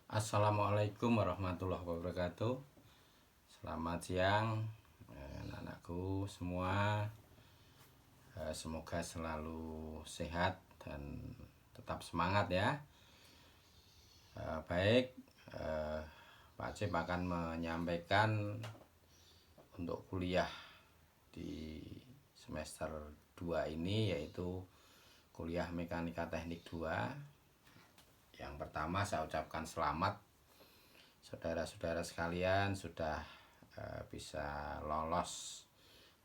Assalamualaikum warahmatullahi wabarakatuh. Selamat siang anak-anakku semua. Semoga selalu sehat dan tetap semangat ya. Baik, Pak Cip akan menyampaikan untuk kuliah di semester 2 ini, yaitu kuliah Mekanika Teknik 2. Yang pertama saya ucapkan selamat saudara-saudara sekalian sudah bisa lolos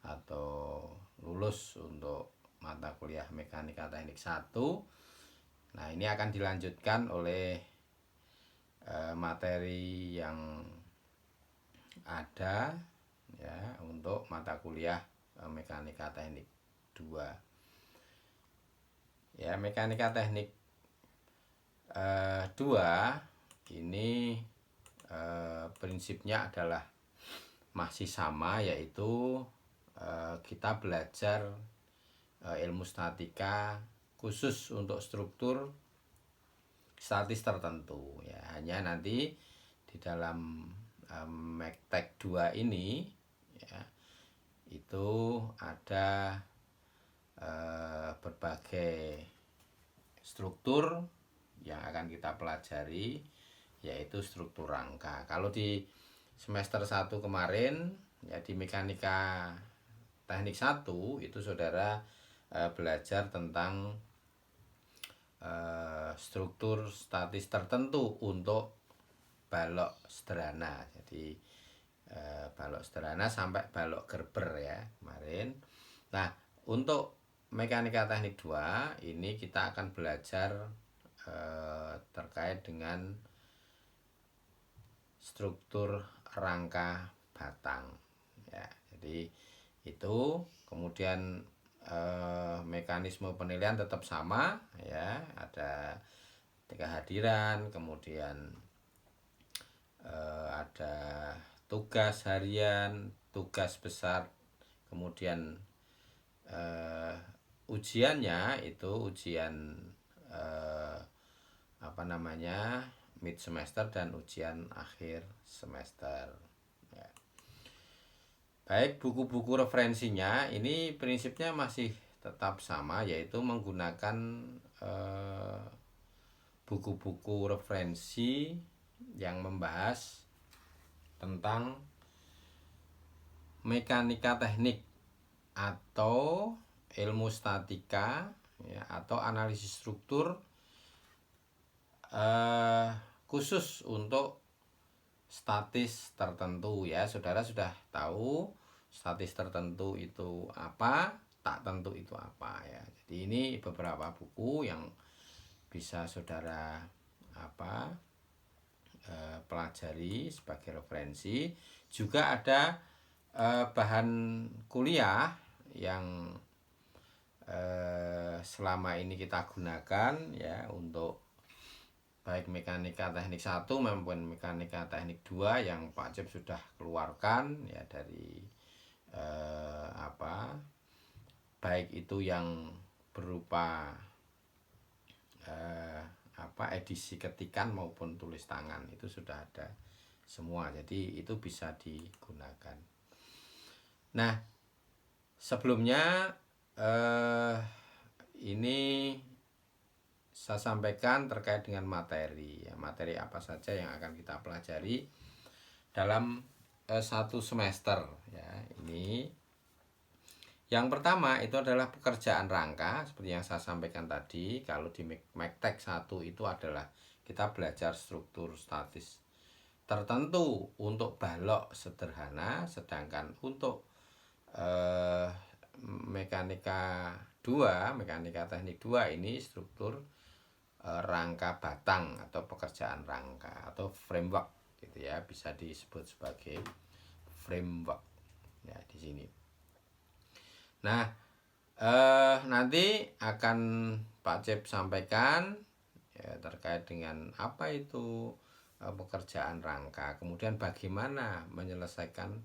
atau lulus untuk mata kuliah Mekanika Teknik 1. Nah, ini akan dilanjutkan oleh materi yang ada ya untuk mata kuliah Mekanika Teknik 2. Ya, Mekanika Teknik 2 ini prinsipnya adalah masih sama, yaitu kita belajar ilmu statika khusus untuk struktur statis tertentu ya. Hanya nanti di dalam Mektek 2 ini ya, itu ada berbagai struktur yang akan kita pelajari, yaitu struktur rangka. Kalau di semester 1 kemarin ya, di Mekanika Teknik 1 itu saudara belajar tentang struktur statis tertentu untuk balok sederhana. Jadi balok sederhana sampai balok Gerber ya kemarin. Nah, untuk Mekanika Teknik 2 ini kita akan belajar terkait dengan struktur rangka batang ya. Jadi itu kemudian mekanisme penilaian tetap sama ya, ada kehadiran, kemudian ada tugas harian, tugas besar, kemudian ujiannya itu ujian mid semester dan ujian akhir semester ya. Baik, buku-buku referensinya ini prinsipnya masih tetap sama, yaitu menggunakan buku-buku referensi yang membahas tentang mekanika teknik atau ilmu statika ya, atau analisis struktur khusus untuk statis tertentu ya. Saudara sudah tahu statis tertentu itu apa, tak tentu itu apa ya. Jadi ini beberapa buku yang bisa saudara pelajari sebagai referensi. Juga ada bahan kuliah yang selama ini kita gunakan ya untuk baik Mekanika Teknik 1 maupun Mekanika Teknik 2 yang Pak Cip sudah keluarkan ya, dari baik itu yang berupa edisi ketikan maupun tulis tangan, itu sudah ada semua, jadi itu bisa digunakan. Nah, sebelumnya ini saya sampaikan terkait dengan materi ya, materi apa saja yang akan kita pelajari dalam satu semester ya. Ini yang pertama itu adalah pekerjaan rangka, seperti yang saya sampaikan tadi. Kalau di Mektek 1 itu adalah kita belajar struktur statis tertentu untuk balok sederhana, sedangkan untuk Mekanika 2, Mekanika Teknik 2 ini struktur rangka batang atau pekerjaan rangka atau framework gitu ya, bisa disebut sebagai framework ya di sini. Nah, nanti akan Pak Cip sampaikan ya, terkait dengan apa itu pekerjaan rangka, kemudian bagaimana menyelesaikan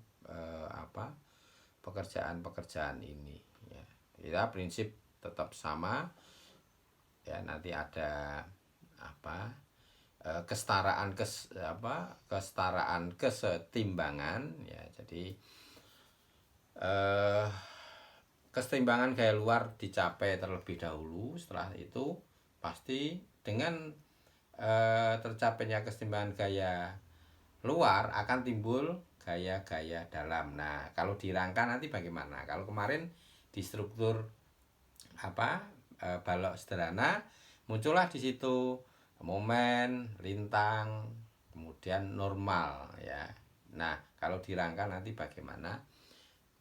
pekerjaan-pekerjaan ini ya. Kita prinsip tetap sama ya, nanti ada kesetaraan kesetimbangan ya. Jadi eh, kesetimbangan gaya luar dicapai terlebih dahulu, setelah itu pasti dengan tercapainya kesetimbangan gaya luar akan timbul gaya-gaya dalam. Nah, kalau di rangka nanti bagaimana? Kalau kemarin di struktur balok sederhana muncullah di situ momen, lintang, kemudian normal ya. Nah, kalau di rangka nanti bagaimana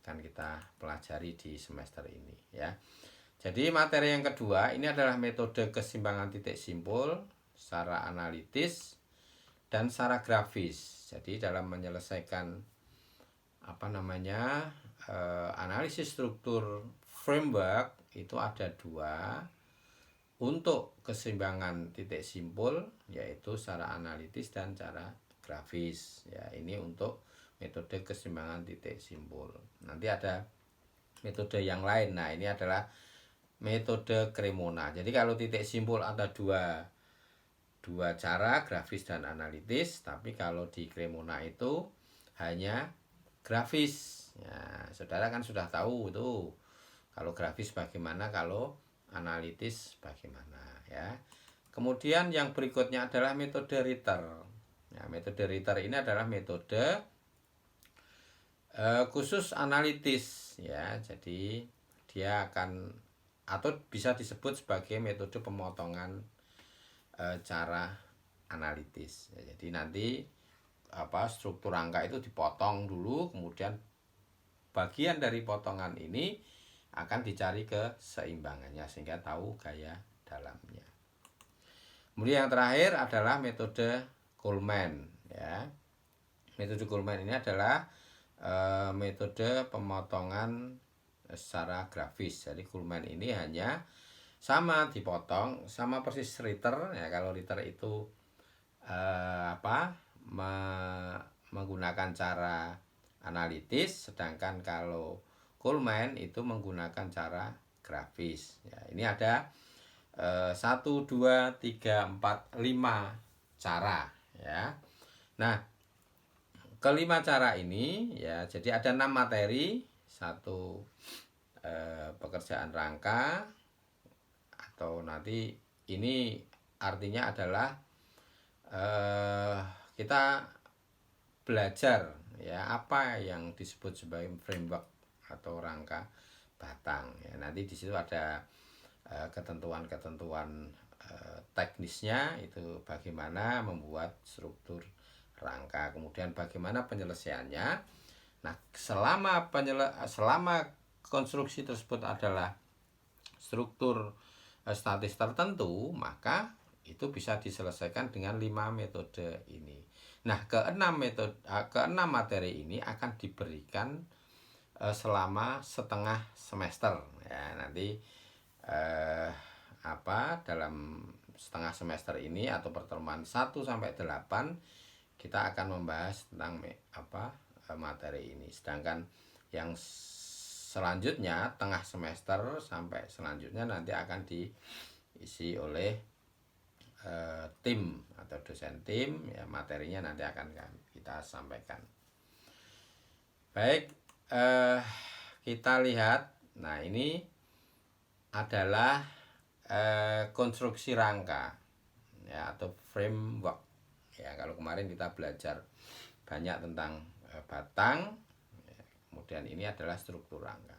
akan kita pelajari di semester ini ya. Jadi materi yang kedua ini adalah metode keseimbangan titik simpul secara analitis dan secara grafis. Jadi dalam menyelesaikan analisis struktur framework itu ada dua. Untuk keseimbangan titik simpul yaitu secara analitis dan secara grafis ya. Ini untuk metode keseimbangan titik simpul. Nanti ada metode yang lain. Nah, ini adalah metode Cremona. Jadi kalau titik simpul ada dua cara, grafis dan analitis. Tapi kalau di Cremona itu hanya grafis ya. Saudara kan sudah tahu itu kalau grafis bagaimana, kalau analitis bagaimana ya. Kemudian yang berikutnya adalah metode Ritter. Nah, metode Ritter ini adalah metode khusus analitis ya. Jadi dia akan atau bisa disebut sebagai metode pemotongan cara analitis ya. Jadi nanti struktur rangka itu dipotong dulu, kemudian bagian dari potongan ini akan dicari keseimbangannya sehingga tahu gaya dalamnya. Kemudian yang terakhir adalah metode Coleman ya. Metode Coleman ini adalah metode pemotongan secara grafis. Jadi Coleman ini hanya sama dipotong, sama persis Ritter ya. Kalau Ritter itu menggunakan cara analitis, sedangkan kalau Coleman itu menggunakan cara grafis ya. Ini ada 1, 2, 3, 4, 5 cara ya. Nah, kelima cara ini ya, jadi ada 6 materi. Satu pekerjaan rangka, atau nanti ini artinya adalah kita belajar ya apa yang disebut sebagai framework atau rangka batang ya. Nanti di situ ada ketentuan-ketentuan teknisnya, itu bagaimana membuat struktur rangka, kemudian bagaimana penyelesaiannya. Nah, selama konstruksi tersebut adalah struktur statis tertentu, maka itu bisa diselesaikan dengan 5 metode ini. Nah, keenam materi ini akan diberikan selama setengah semester ya. Nanti dalam setengah semester ini atau pertemuan 1 sampai 8 kita akan membahas tentang materi ini. Sedangkan yang selanjutnya tengah semester sampai selanjutnya nanti akan diisi oleh tim atau dosen tim ya. Materinya nanti akan kita sampaikan. Baik, kita lihat. Nah, ini adalah konstruksi rangka ya, atau framework ya. Kalau kemarin kita belajar banyak tentang batang ya, kemudian ini adalah struktur rangka.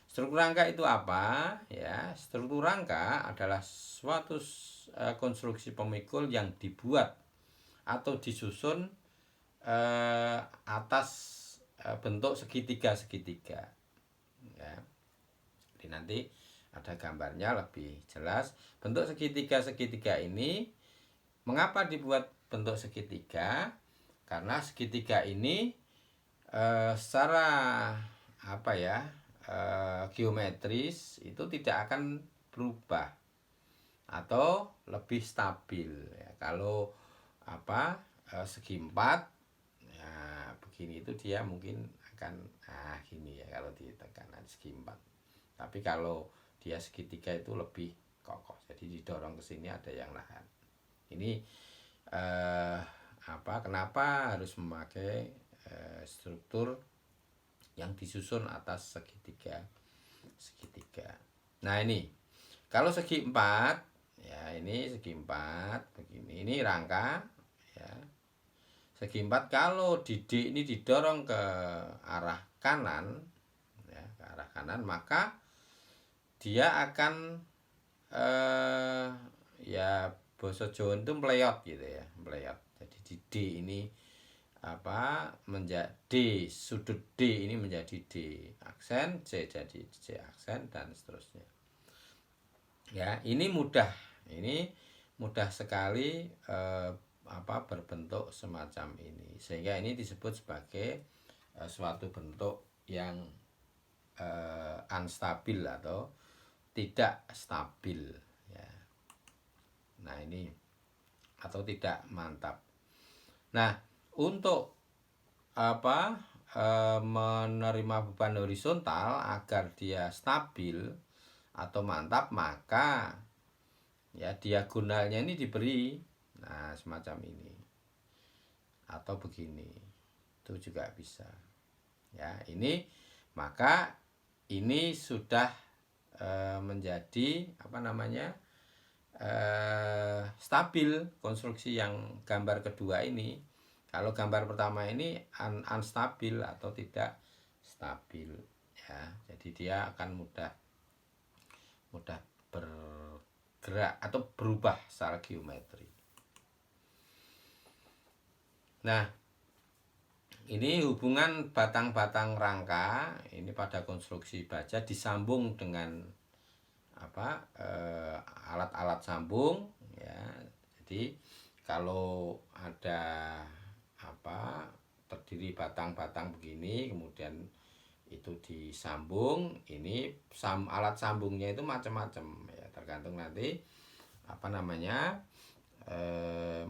Struktur rangka itu apa ya? Struktur rangka adalah suatu konstruksi pemikul yang dibuat atau disusun atas bentuk segitiga-segitiga ya. Jadi nanti ada gambarnya lebih jelas. Bentuk segitiga-segitiga ini mengapa dibuat bentuk segitiga? Karena segitiga ini secara geometris itu tidak akan berubah atau lebih stabil ya. Kalau segi 4 ya begini, itu dia mungkin akan gini ya kalau ditekan segi 4. Tapi kalau dia segitiga itu lebih kokoh, jadi didorong ke sini ada yang nahan. Ini kenapa harus memakai struktur yang disusun atas segitiga. Nah ini kalau segi 4 ya, ini segi 4 begini, ini rangka ya. Segi 4 kalau di D ini didorong ke arah kanan ya, ke arah kanan, maka dia akan ya basa Jawa itu meleot gitu ya, meleot. Jadi di D ini menjadi sudut D ini menjadi D aksen, C jadi C aksen, dan seterusnya. Ya, ini mudah sekali berbentuk semacam ini, sehingga ini disebut sebagai suatu bentuk yang unstabil atau tidak stabil ya. Nah ini, atau tidak mantap. Nah untuk menerima beban horizontal agar dia stabil atau mantap, maka ya diagonalnya ini diberi semacam ini atau begini, itu juga bisa ya. Ini maka ini sudah menjadi stabil konstruksi yang gambar kedua ini. Kalau gambar pertama ini unstabil atau tidak stabil ya. Jadi dia akan mudah bergerak atau berubah secara geometri. Nah, ini hubungan batang-batang rangka ini pada konstruksi baja disambung dengan alat-alat sambung ya. Jadi kalau ada terdiri batang-batang begini, kemudian itu disambung, ini alat sambungnya itu macam-macam ya, tergantung nanti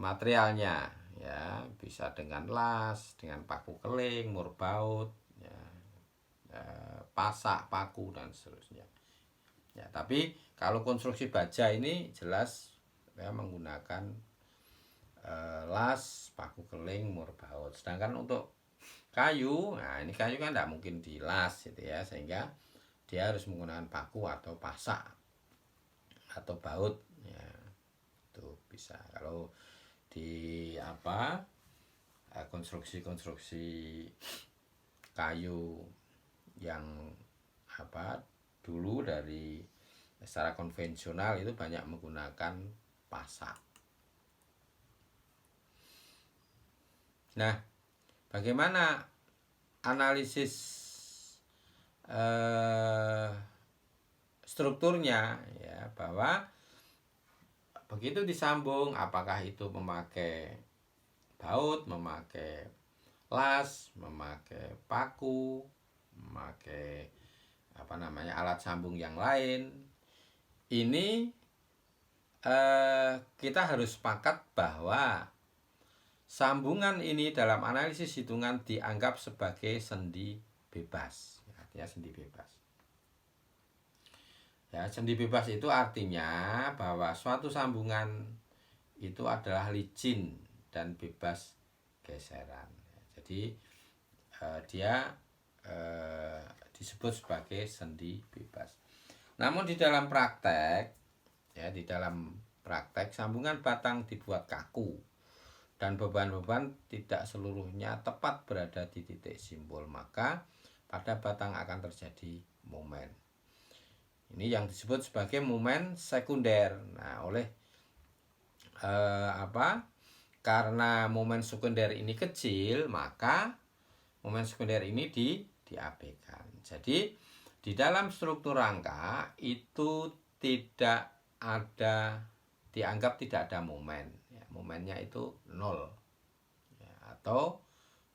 materialnya ya, bisa dengan las, dengan paku keling, murbaut ya, pasak, paku, dan seterusnya ya. Tapi kalau konstruksi baja ini jelas ya menggunakan las, paku keling, murbaut. Sedangkan untuk kayu, nah ini kayu kan tidak mungkin dilas gitu ya, sehingga dia harus menggunakan paku atau pasak atau baut ya. Itu bisa. Kalau di konstruksi kayu yang dulu dari secara konvensional itu banyak menggunakan pasak. Nah, bagaimana analisis strukturnya ya, bahwa begitu disambung, apakah itu memakai baut, memakai las, memakai paku, memakai alat sambung yang lain, ini kita harus sepakat bahwa sambungan ini dalam analisis hitungan dianggap sebagai sendi bebas. Artinya sendi bebas. Ya, sendi bebas itu artinya bahwa suatu sambungan itu adalah licin dan bebas geseran. Jadi dia disebut sebagai sendi bebas. Namun di dalam praktek sambungan batang dibuat kaku dan beban-beban tidak seluruhnya tepat berada di titik simbol, maka pada batang akan terjadi momen. Ini yang disebut sebagai momen sekunder. Nah, karena momen sekunder ini kecil, maka momen sekunder ini diabaikan. Jadi di dalam struktur rangka itu dianggap tidak ada momen. Momennya itu 0 ya, atau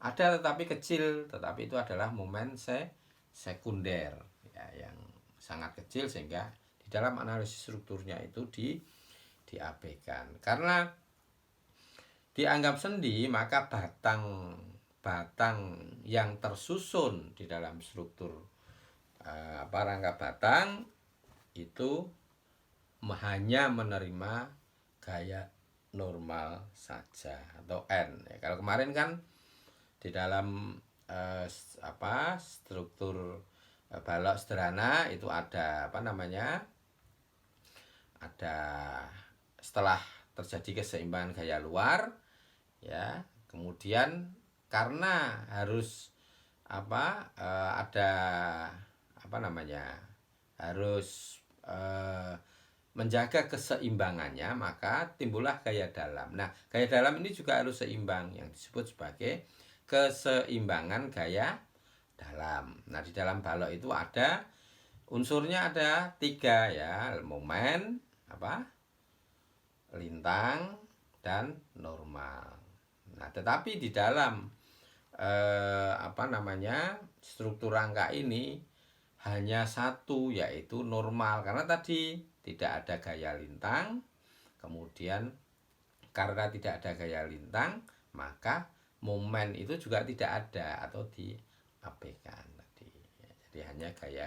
ada tetapi kecil, tetapi itu adalah momen sekunder ya, yang sangat kecil, sehingga di dalam analisis strukturnya itu diabaikan. Karena dianggap sendi, maka batang yang tersusun di dalam struktur rangka batang itu hanya menerima gaya normal saja atau N ya. Kalau kemarin kan di dalam struktur balok sederhana itu ada ada setelah terjadi keseimbangan gaya luar ya, kemudian karena harus ada harus menjaga keseimbangannya, maka timbullah gaya dalam. Nah, gaya dalam ini juga harus seimbang, yang disebut sebagai keseimbangan gaya dalam. Nah, di dalam balok itu ada unsurnya, ada 3 ya, momen, lintang, dan normal. Nah, tetapi di dalam struktur rangka ini hanya satu, yaitu normal, karena tadi tidak ada gaya lintang. Kemudian karena tidak ada gaya lintang, maka momen itu juga tidak ada atau diabaikan tadi. Jadi hanya gaya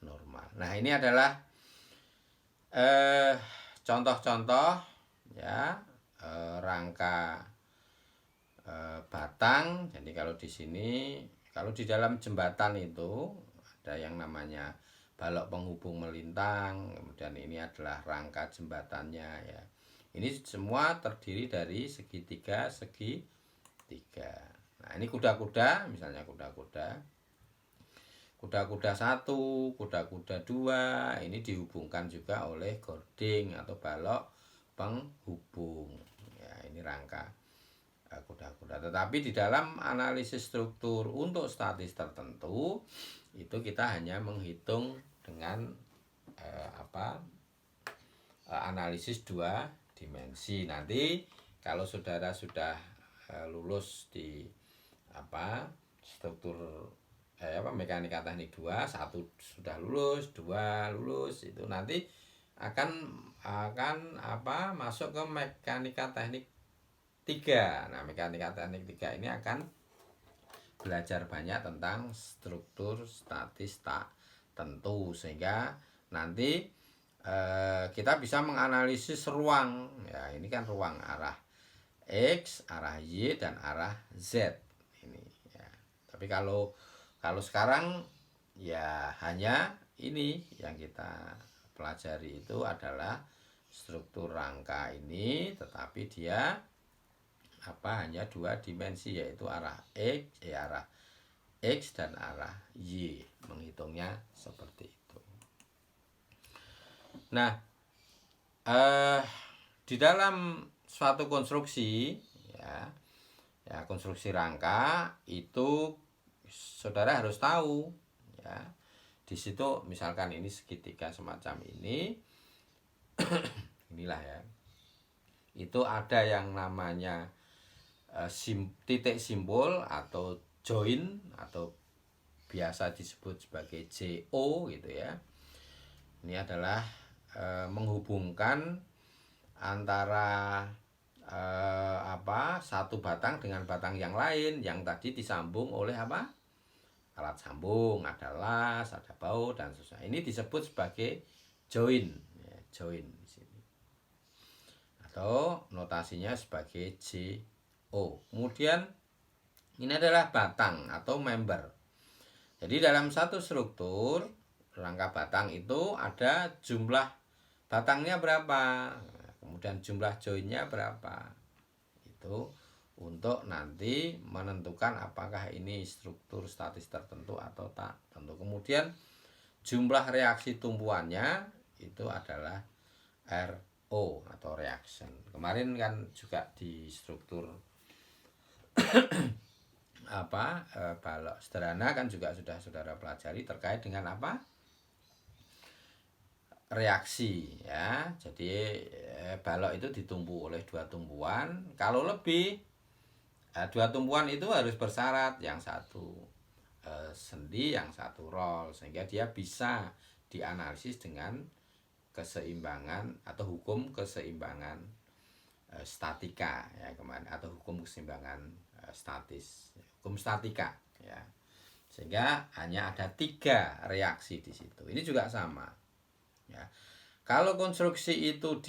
normal. Nah, ini adalah contoh-contoh ya, rangka batang. Jadi kalau di sini, kalau di dalam jembatan itu ada yang namanya balok penghubung melintang, kemudian ini adalah rangka jembatannya ya. Ini semua terdiri dari segitiga. Nah, ini kuda-kuda, misalnya kuda-kuda 1, kuda-kuda 2, ini dihubungkan juga oleh gording atau balok penghubung. Ya, ini rangka kuda-kuda. Tetapi di dalam analisis struktur untuk statis tertentu itu kita hanya menghitung dengan analisis 2 dimensi. Nanti kalau saudara sudah lulus di struktur mekanika teknik 2, 1 sudah lulus, 2 lulus, itu nanti akan masuk ke mekanika teknik 3. Nah, mekanika teknik 3 ini akan belajar banyak tentang struktur statis tak tentu, sehingga nanti kita bisa menganalisis ruang ya. Ini kan ruang arah X, arah Y, dan arah Z ini ya. Tapi kalau sekarang ya hanya ini yang kita pelajari, itu adalah struktur rangka ini, tetapi dia hanya 2 dimensi, yaitu arah X dan arah Y. Menghitungnya seperti itu. Nah, di dalam suatu konstruksi ya, konstruksi rangka itu saudara harus tahu ya. Di situ misalkan ini segitiga semacam ini inilah ya. Itu ada yang namanya titik simbol atau join, atau biasa disebut sebagai JO gitu ya. Ini adalah menghubungkan antara satu batang dengan batang yang lain yang tadi disambung oleh alat sambung, ada las, ada baut, dan seterusnya. Ini disebut sebagai join ya, join di sini. Atau notasinya sebagai JO. Kemudian ini adalah batang atau member. Jadi dalam satu struktur rangka batang itu ada jumlah batangnya berapa, kemudian jumlah joinnya berapa. Itu untuk nanti menentukan apakah ini struktur statis tertentu atau tak tentu. Kemudian jumlah reaksi tumpuannya itu adalah RO atau reaction. Kemarin kan juga di struktur balok sederhana kan juga sudah saudara pelajari terkait dengan reaksi ya. Jadi balok itu ditumpu oleh 2 tumpuan. Kalau lebih 2 tumpuan itu harus bersyarat, yang satu sendi, yang satu roll, sehingga dia bisa dianalisis dengan keseimbangan atau hukum keseimbangan statika ya kemarin, atau hukum keseimbangan statis, hukum statika ya. Sehingga hanya ada 3 reaksi di situ. Ini juga sama ya. Kalau konstruksi itu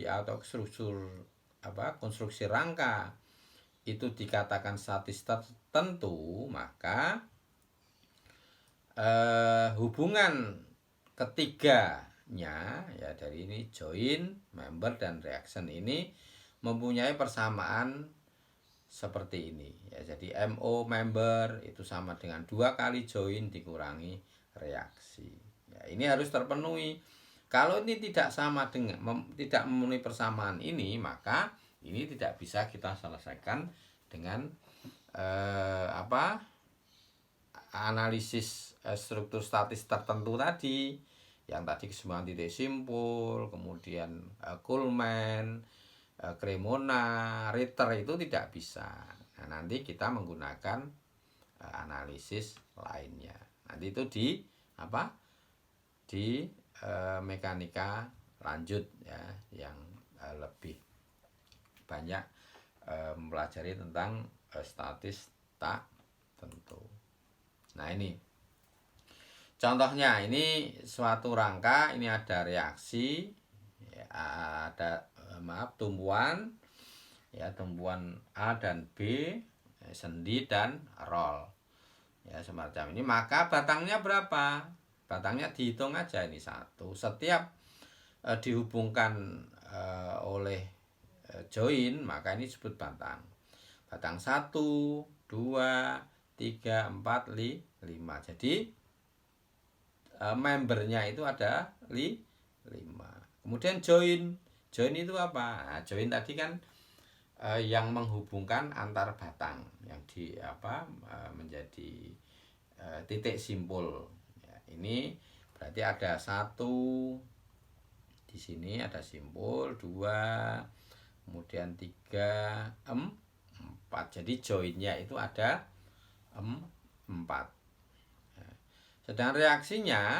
atau struktur konstruksi rangka itu dikatakan statis tertentu, maka hubungan ketiganya ya dari ini join, member dan reaction ini mempunyai persamaan seperti ini ya. Jadi MO member itu sama dengan 2 kali join dikurangi reaksi. Ya, ini harus terpenuhi. Kalau ini tidak sama dengan tidak memenuhi persamaan ini, maka ini tidak bisa kita selesaikan dengan analisis struktur statis tertentu tadi. Yang tadi keseimbangan titik simpul, kemudian Kuhlmann, Cremona, Ritter itu tidak bisa. Nah, nanti kita menggunakan analisis lainnya. Nanti itu di mekanika lanjut ya, yang lebih banyak mempelajari tentang statis tak tentu. Nah, ini contohnya, ini suatu rangka, ini ada reaksi ya, ada tumbuhan ya, tumbuhan A dan B, sendi dan roll ya, semacam ini. Maka batangnya berapa? Batangnya dihitung aja, ini 1. Setiap dihubungkan oleh join, maka ini disebut batang. Batang 1, 2, 3, 4, 5. Jadi membernya itu ada 5. Kemudian join itu apa? Nah, join tadi kan yang menghubungkan antar batang yang menjadi titik simpul ya. Ini berarti ada 1 di sini, ada simpul 2, kemudian 3, 4. Jadi joinnya itu ada 4. Sedangkan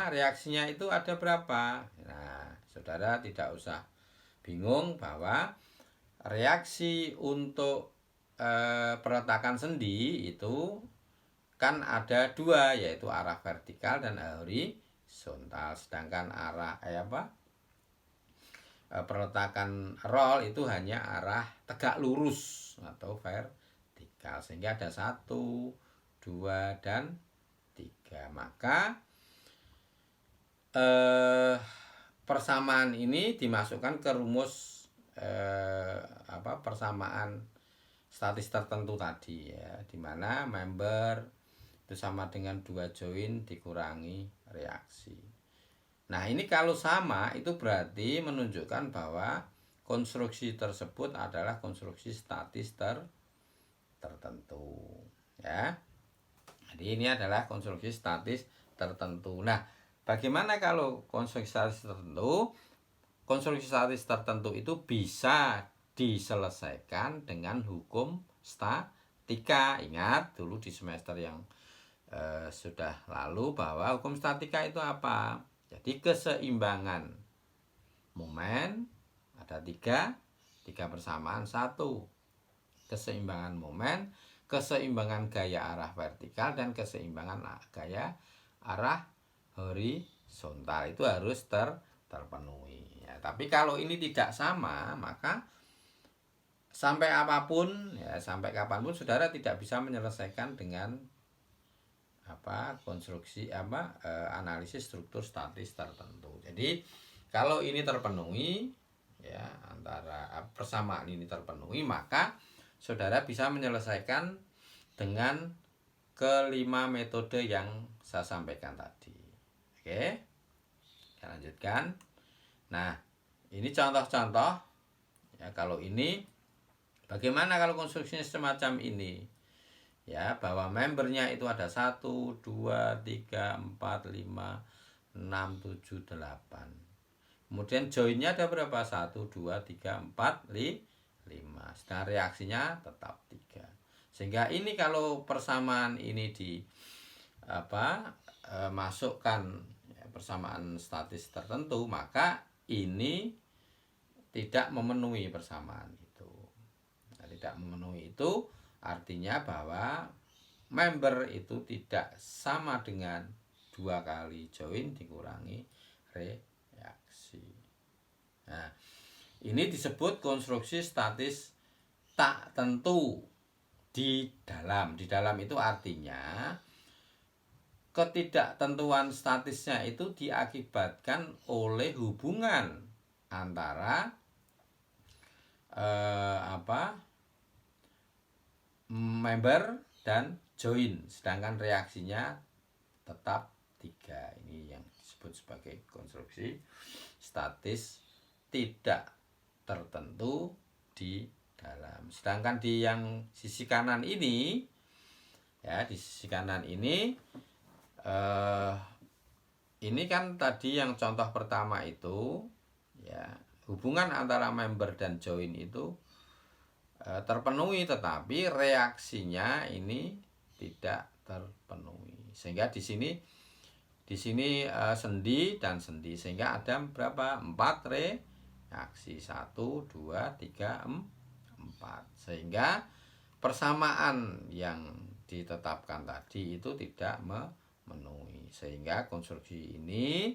reaksinya itu ada berapa? Nah, saudara tidak usah bingung bahwa reaksi untuk peletakan sendi itu kan ada 2, yaitu arah vertikal dan horizontal. Sedangkan arah peletakan roll itu hanya arah tegak lurus atau vertikal, sehingga ada 1, 2, dan 3. Maka persamaan ini dimasukkan ke rumus persamaan statis tertentu tadi ya, dimana member itu sama dengan 2 join dikurangi reaksi. Nah, ini kalau sama itu berarti menunjukkan bahwa konstruksi tersebut adalah konstruksi statis tertentu ya. Jadi ini adalah konstruksi statis tertentu. Nah, bagaimana kalau konstruksi statis tertentu? Konstruksi statis tertentu itu bisa diselesaikan dengan hukum statika. Ingat dulu di semester yang sudah lalu bahwa hukum statika itu apa? Jadi keseimbangan momen ada 3 persamaan 1. Keseimbangan momen, keseimbangan gaya arah vertikal, dan keseimbangan gaya arah horizontal itu harus terpenuhi ya. Tapi kalau ini tidak sama, maka sampai apapun ya, sampai kapanpun saudara tidak bisa menyelesaikan dengan konstruksi analisis struktur statis tertentu. Jadi kalau ini terpenuhi ya, antara persamaan ini terpenuhi, maka saudara bisa menyelesaikan dengan kelima metode yang saya sampaikan tadi. Oke, kita lanjutkan. Nah, ini contoh-contoh ya. Kalau ini bagaimana kalau konstruksinya semacam ini ya, bahwa membernya itu ada 1, 2, 3, 4, 5, 6, 7, 8. Kemudian joinnya ada berapa? 1, 2, 3, 4, 5. Sedangkan reaksinya tetap 3. Sehingga ini kalau persamaan ini masukkan ya, persamaan statis tertentu, maka ini tidak memenuhi persamaan itu. Nah, tidak memenuhi itu artinya bahwa member itu tidak sama dengan 2 kali join dikurangi reaksi. Nah, Ini disebut konstruksi statis tak tentu di dalam. Di dalam itu artinya ketidaktentuan statisnya itu diakibatkan oleh hubungan antara member dan join, sedangkan reaksinya tetap 3. Ini yang disebut sebagai konstruksi statis tidak tertentu di dalam. Sedangkan di yang sisi kanan ini, ya, di sisi kanan ini kan tadi yang contoh pertama itu, ya, hubungan antara member dan join itu terpenuhi, tetapi reaksinya ini tidak terpenuhi. Sehingga di sini sendi dan sendi, sehingga ada berapa? 4 reaksi. 1, 2, 3, 4. Sehingga persamaan yang ditetapkan tadi itu tidak memenuhi. Sehingga konstruksi ini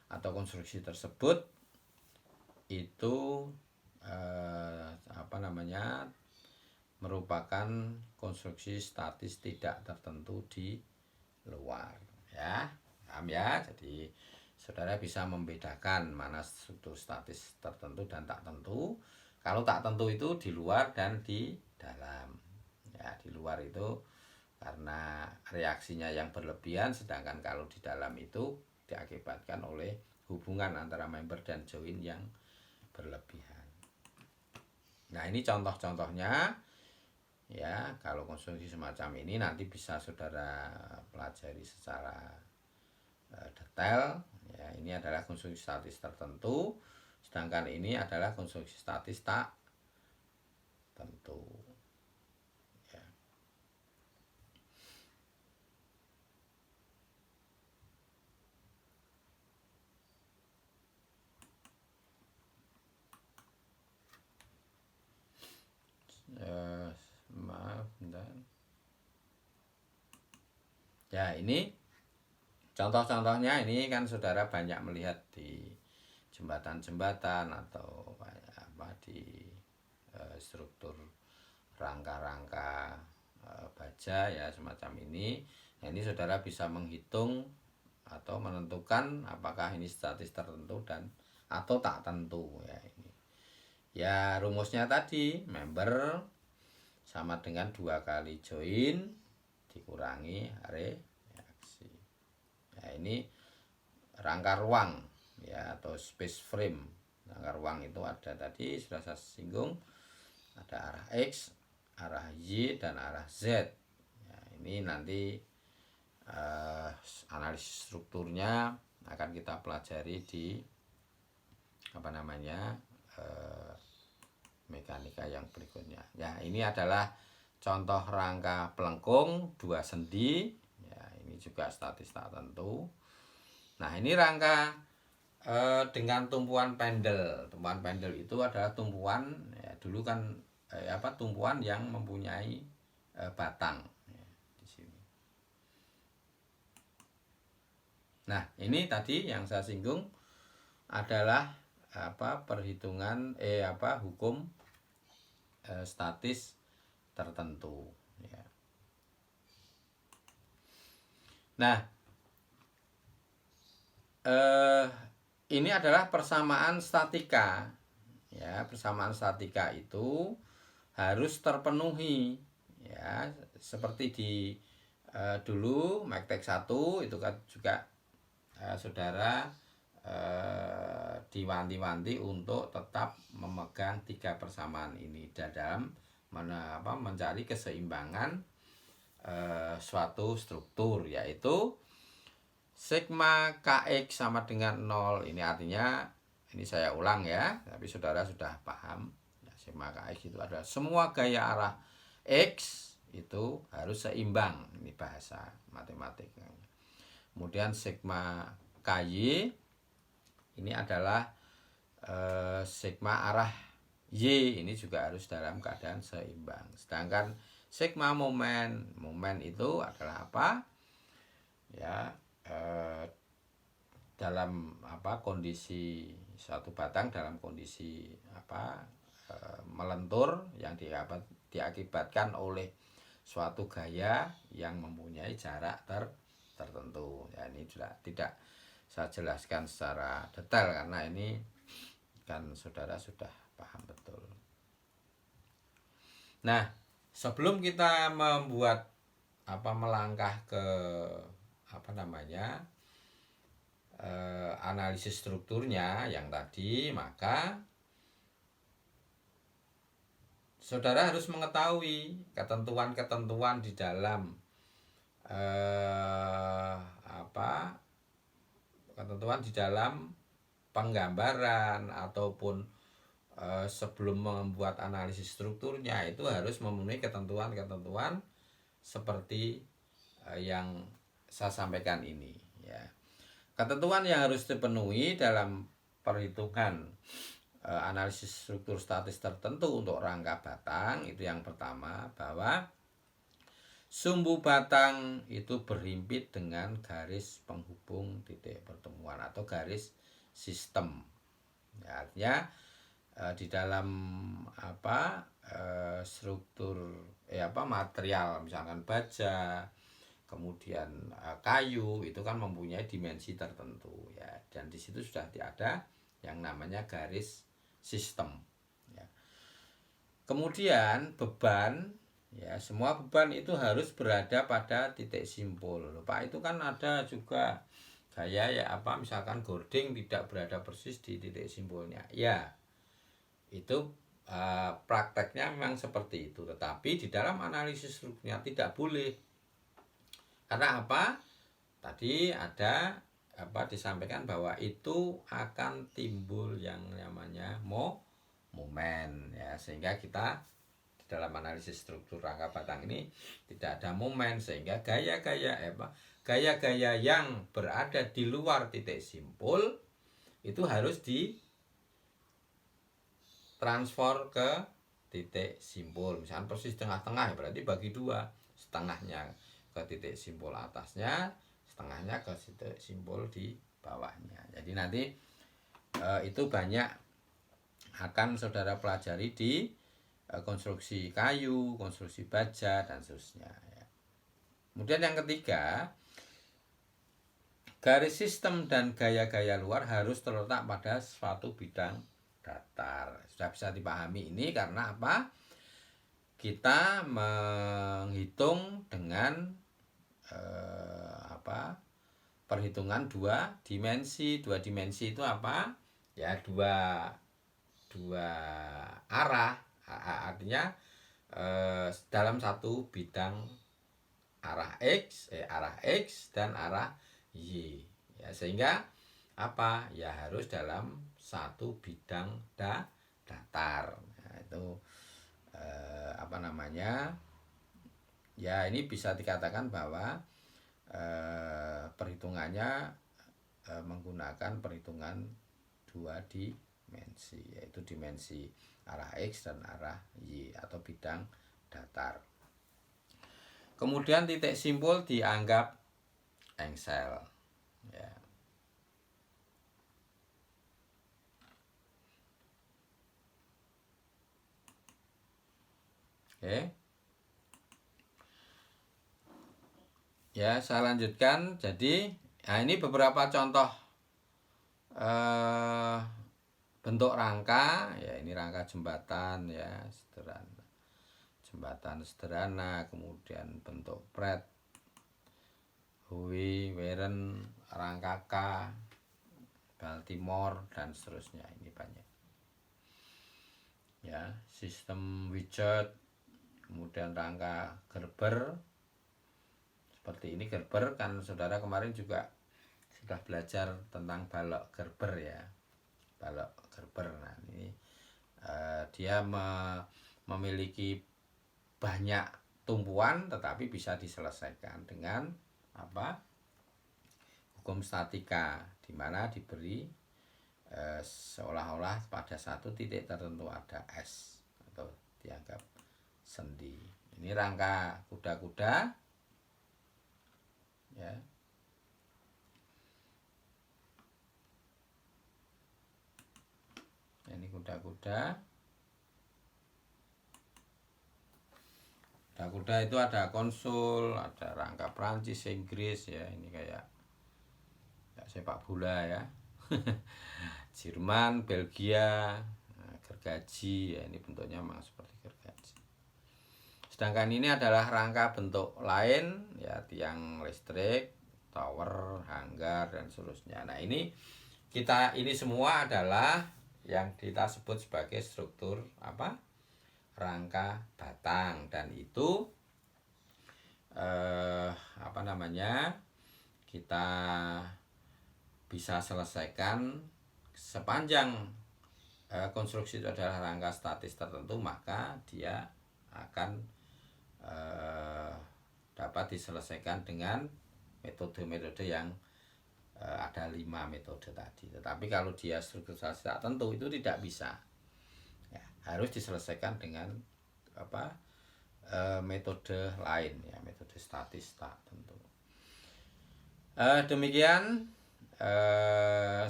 atau konstruksi tersebut itu merupakan konstruksi statis tidak tertentu di luar, ya. Paham ya? Jadi saudara bisa membedakan mana struktur statis tertentu dan tak tentu. Kalau tak tentu itu di luar dan di dalam. Ya, di luar itu karena reaksinya yang berlebihan, sedangkan kalau di dalam itu diakibatkan oleh hubungan antara member dan join yang berlebihan. Nah, ini contoh-contohnya, ya. Kalau konstruksi semacam ini nanti bisa saudara pelajari secara detail, ya. Ini adalah konstruksi statis tertentu, sedangkan ini adalah konstruksi statis tak tentu, ya. Maaf, bentar. Ya, ini contoh-contohnya. Ini kan saudara banyak melihat di jembatan-jembatan atau di struktur rangka-rangka baja, ya, semacam ini. Nah, ini saudara bisa menghitung atau menentukan apakah ini statis tertentu dan atau tak tentu, ya. Ini, ya, rumusnya tadi member sama dengan 2 kali join dikurangi reaksi. Ya, ini rangka ruang, ya, atau space frame. Rangka ruang itu ada tadi sudah saya singgung, ada arah X, arah Y, dan arah Z. Ya, ini nanti analisis strukturnya akan kita pelajari di mekanika yang berikutnya. Ya, ini adalah contoh rangka pelengkung 2 sendi, ya. Ini juga statis tak tentu. Nah, ini rangka dengan tumpuan pendel. Tumpuan pendel itu adalah tumpuan, ya, dulu kan tumpuan yang mempunyai batang, ya, di sini. Nah, ini tadi yang saya singgung adalah perhitungan hukum statis tertentu, ya. Nah, ini adalah persamaan statika, ya. Persamaan statika itu harus terpenuhi, ya, seperti di dulu Mektek 1 itu kan juga saudara diwanti-wanti untuk tetap memegang 3 persamaan ini dalam mencari keseimbangan suatu struktur, yaitu sigma kx sama dengan 0. Ini artinya, ini saya ulang, ya, tapi saudara sudah paham, ya. Sigma kx itu adalah semua gaya arah x itu harus seimbang. Ini bahasa matematik. Kemudian sigma ky ini adalah sigma arah y, ini juga harus dalam keadaan seimbang. Sedangkan sigma momen itu adalah apa? Ya, dalam kondisi suatu batang dalam kondisi melentur yang diakibatkan oleh suatu gaya yang mempunyai jarak tertentu. Ya, ini juga tidak saya jelaskan secara detail karena ini kan saudara sudah paham betul. Nah, sebelum kita membuat melangkah ke analisis strukturnya yang tadi, maka saudara harus mengetahui ketentuan-ketentuan di dalam ketentuan di dalam penggambaran ataupun sebelum membuat analisis strukturnya itu harus memenuhi ketentuan-ketentuan seperti yang saya sampaikan ini, ya. Ketentuan yang harus dipenuhi dalam perhitungan analisis struktur statis tertentu untuk rangka batang itu yang pertama, bahwa sumbu batang itu berhimpit dengan garis penghubung titik pertemuan atau garis sistem. Ya, artinya di dalam struktur material, misalkan baja, kemudian kayu, itu kan mempunyai dimensi tertentu, ya, dan di situ sudah ada yang namanya garis sistem, ya. Kemudian beban, ya, semua beban itu harus berada pada titik simpul. Pak, itu kan ada juga gaya misalkan gording tidak berada persis di titik simpulnya, ya, itu prakteknya memang seperti itu, tetapi di dalam analisis strukturnya tidak boleh. Karena apa? Tadi ada disampaikan bahwa itu akan timbul yang namanya momen, ya, sehingga kita di dalam analisis struktur rangka batang ini tidak ada momen, sehingga gaya-gaya yang berada di luar titik simpul itu harus ditransfer ke titik simpul. Misalnya persis tengah-tengah, berarti bagi dua, setengahnya ke titik simpul atasnya, setengahnya ke titik simpul di bawahnya. Jadi nanti itu banyak akan saudara pelajari di konstruksi kayu, konstruksi baja, dan seterusnya, ya. Kemudian yang ketiga, garis sistem dan gaya-gaya luar harus terletak pada suatu bidang datar. Sudah bisa dipahami ini karena apa? Kita menghitung dengan perhitungan dua dimensi. Dua dimensi itu apa? Ya, dua arah, artinya dalam satu bidang arah X dan arah Y, ya, sehingga apa? Ya, harus dalam satu bidang datar. Nah, itu ya, ini bisa dikatakan bahwa perhitungannya menggunakan perhitungan dua dimensi, yaitu dimensi arah X dan arah Y atau bidang datar. Kemudian titik simpul dianggap engsel, ya. Oke. Ya, saya lanjutkan. Jadi, ini beberapa contoh bentuk rangka, ya. Ini rangka jembatan, ya, sederhana. Jembatan sederhana, kemudian bentuk pret, hui, weren, rangka K, Baltimore, dan seterusnya. Ini banyak, ya. Sistem Wichet, kemudian rangka Gerber. Seperti ini Gerber, kan saudara kemarin juga sudah belajar tentang balok Gerber, ya. Balok Gerber, nah ini dia memiliki banyak tumpuan tetapi bisa diselesaikan dengan hukum statika, di mana diberi seolah-olah pada satu titik tertentu ada S atau dianggap sendi. Ini rangka kuda-kuda, ya. kuda-kuda. Kuda-kuda itu ada konsul, ada rangka Prancis, Inggris ya, ini kayak sepak bola ya. Jerman, Belgia, gergaji ya, ini bentuknya memang seperti gergaji. Sedangkan ini adalah rangka bentuk lain ya, tiang listrik, tower, hanggar dan seterusnya. Nah, ini semua adalah yang kita sebut sebagai struktur apa? Rangka batang, dan itu kita bisa selesaikan sepanjang konstruksi itu adalah rangka statis tertentu, maka dia akan dapat diselesaikan dengan metode-metode yang ada 5 metode tadi. Tetapi kalau dia strukturasi tak tentu itu tidak bisa ya, harus diselesaikan dengan metode lain ya, metode statis tak tentu. Demikian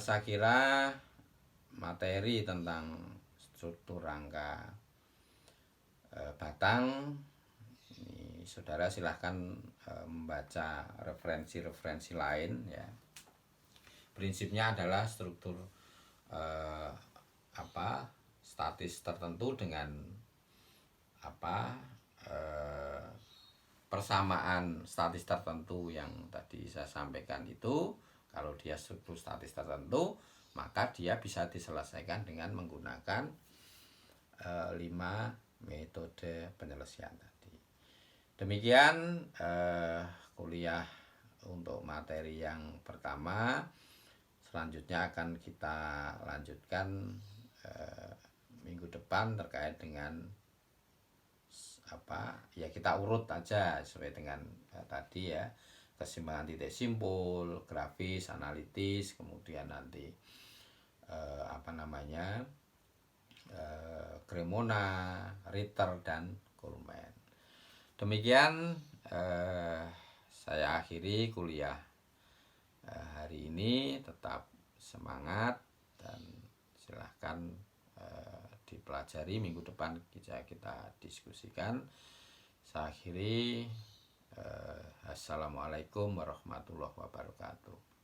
saya kira materi tentang struktur rangka batang. Ini saudara silahkan membaca referensi-referensi lain ya. Prinsipnya adalah struktur statis tertentu dengan persamaan statis tertentu yang tadi saya sampaikan itu. Kalau dia struktur statis tertentu, maka dia bisa diselesaikan dengan menggunakan 5 metode penyelesaian tadi. Demikian kuliah untuk materi yang pertama. Selanjutnya akan kita lanjutkan minggu depan terkait dengan ya, kita urut aja sesuai dengan tadi ya, keseimbangan titik simpul, grafis, analitis, kemudian nanti Cremona, Ritter, dan Kuhlmann. Demikian saya akhiri kuliah hari ini. Tetap semangat dan silahkan dipelajari. Minggu depan kita diskusikan. Saya akhiri. Assalamualaikum warahmatullahi wabarakatuh.